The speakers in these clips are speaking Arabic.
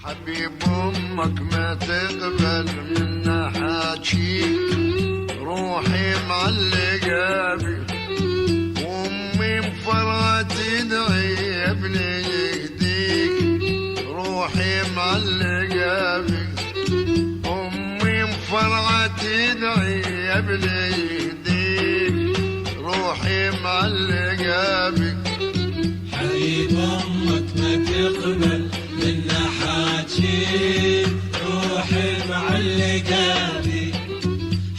حبيب امك ما تقبل منا حاجي، روحي معلقه بي وامي مفرغه تدعي يا ابني يهديك، روحي معلقه بي امي مفرغه تدعي يا ابني يهديك، روحي معلقه بي. حبيب امك ما تقبل منا حاجي، روحي معلقه بي.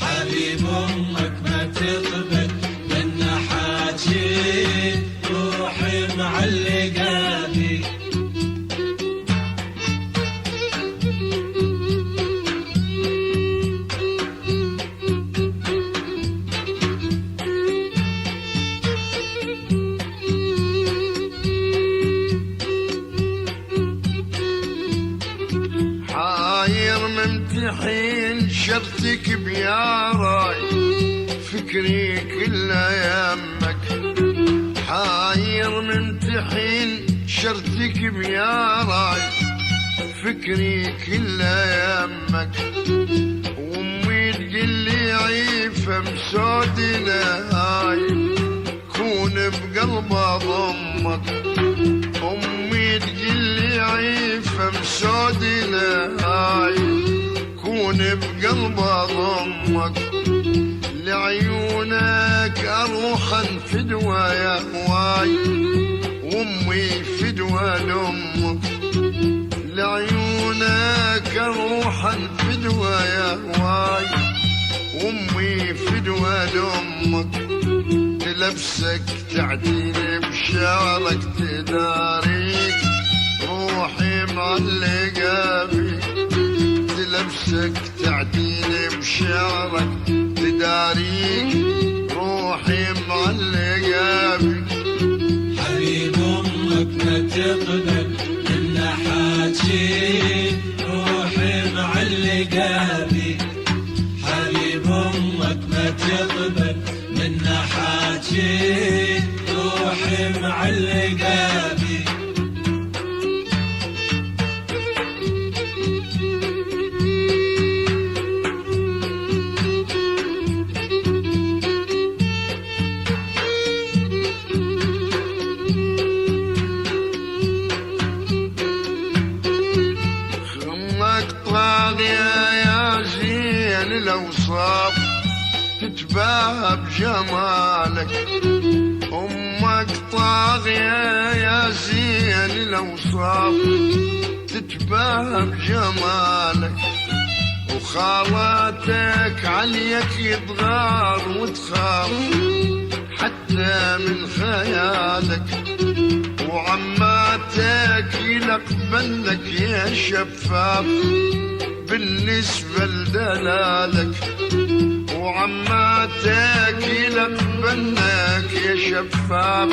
حبيب امك ما تقبل منا حاجي، روحي معلقه بي. ممتحين شرتك بيا راي، فكري كله يمك حاير، ممتحين شرتك بيا راي، فكري كله يمك. وامي تقلي عيفه مسودنا هاي، كون بقلب ضمك. امي تقلي عيفه مسودنا هاي، كون بقلب ضمك. لعيونك اروح فدوى يا هواي، وامي فدوى لامك. لعيونك اروح فدوى يا هواي، وامي فدوى لامك. لبسك تعديني بشعرك تداريك، روحي معلقه بيك. لبسك تعديني بشعرك تداريك، روحي معلقه بيك. حبيب امك ما تقبل منا حاجي، روحي معلقه بي. حبيب امك ما تقبل منا حاجي، روحي معلقه بي. الأوصاف تتباهى بجمالك، أمك طاغية يا زين الأوصاف تتباهى بجمالك. وخالاتك عليك يتغار وتخاف حتى من خيالك، وعماتك يلقبلك يا شفاف بالنسبة لدلالك. وعماتك يلقبلك يا شفاف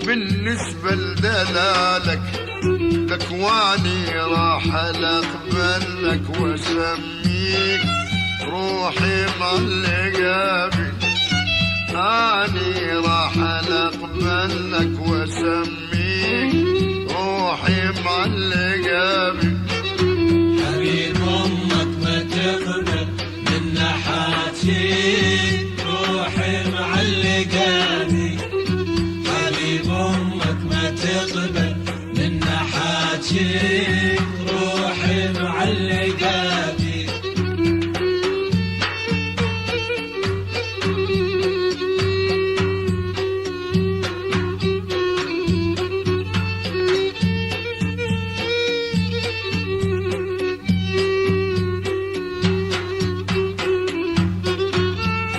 بالنسبة لدلالك. لكواني راح اقبلك واسميك، روحي معلقه بي. اني راح اقبلك واسميك، روحي معلقه بي. حبيب امك ما تقبل منا حاجي، روحي معلقه بي. حبيب امك ما تقبل منا حاجي، روحي معلقه بي.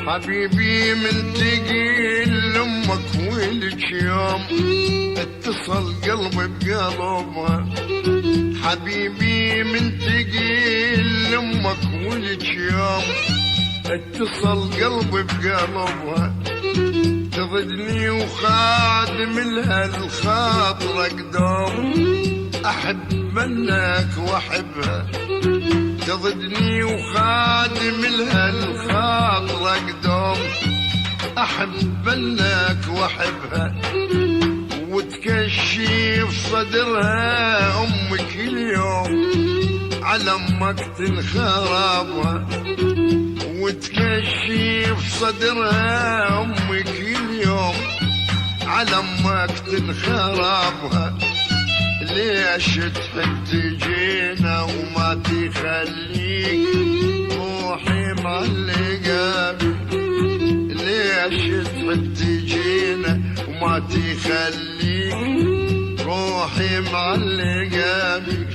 حبيبي من تقيل لامك ولك يوم اتصل قلبي بقلبها. حبيبي من تقيل لامك ولك يوم اتصل قلبي بقلبها. تضدني وخادم لها الخاطر قدام، احب منك واحبها. تضدني وخادم لها الخاطر قدام، احب لك واحبها. وتكشف صدرها امك اليوم على امك تنخربها وتكشف صدرها امك اليوم على امك تنخربها ليش تحب تجينا وما تخليك روحي معلقة بي ليش تحب تجينا وما تخليك روحي معلقة بي